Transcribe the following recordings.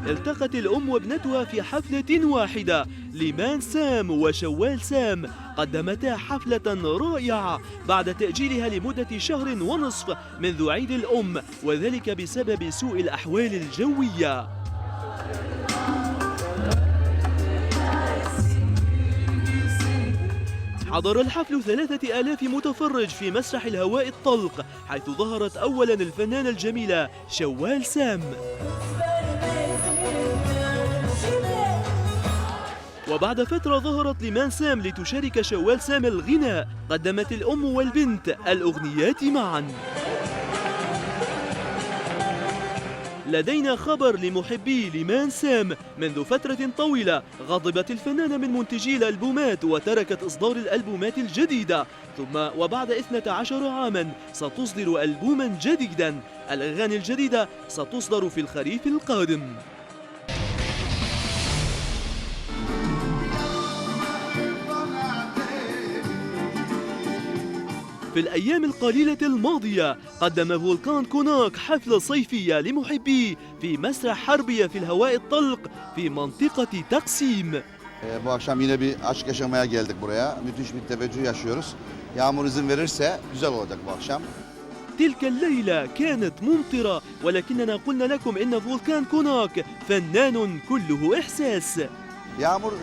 التقت الأم وابنتها في حفلة واحدة. ليمان سام وشوال سام قدمتا حفلة رائعة بعد تأجيلها لمدة شهر ونصف منذ عيد الأم، وذلك بسبب سوء الأحوال الجوية. حضر الحفل 3000 متفرج في مسرح الهواء الطلق، حيث ظهرت أولاً الفنانة الجميلة شوال سام. وبعد فترة ظهرت ليمان سام لتشارك شوال سام الغناء. قدمت الأم والبنت الأغنيات معاً. لدينا خبر لمحبي ليمان سام. منذ فترة طويلة غضبت الفنانة من منتجي الألبومات وتركت إصدار الألبومات الجديدة، ثم وبعد 12 عاماً ستصدر ألبوماً جديداً. الأغاني الجديدة ستصدر في الخريف القادم. في الأيام القليلة الماضية قدم فولكان كوناك حفلة صيفية لمحبيه في مسرح حربية في الهواء الطلق في منطقة تقسيم. Bu akşam yine bir aşk yaşamaya geldik buraya. Müthiş bir teveccüh yaşıyoruz. Yağmur izin verirse güzel olacak bu akşam. تلك الليلة كانت ممطرة، ولكننا قلنا لكم إن فولكان كوناك فنان كله إحساس. Yağmur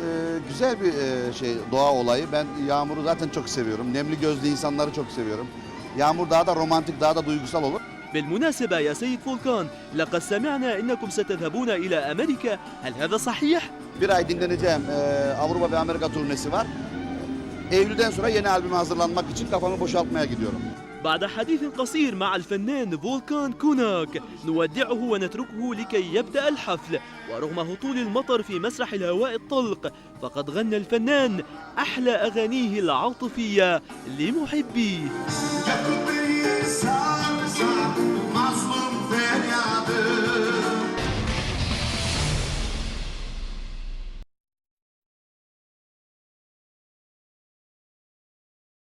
güzel bir doğa olayı. Ben yağmuru zaten çok seviyorum. Nemli gözlü insanları çok seviyorum. Yağmur daha da romantik, daha da duygusal olur. بالمناسبة يا سيد فولكان، لقد سمعنا إنكم ستذهبون إلى أمريكا، هل هذا صحيح؟ Bir ay dinleneceğim. Avrupa ve Amerika turnesi var. Eylül'den sonra yeni albüme hazırlanmak için kafamı boşaltmaya gidiyorum. بعد حديث قصير مع الفنان فولكان كوناك نودعه ونتركه لكي يبدأ الحفل. ورغم هطول المطر في مسرح الهواء الطلق فقد غنى الفنان أحلى أغانيه العاطفية لمحبيه.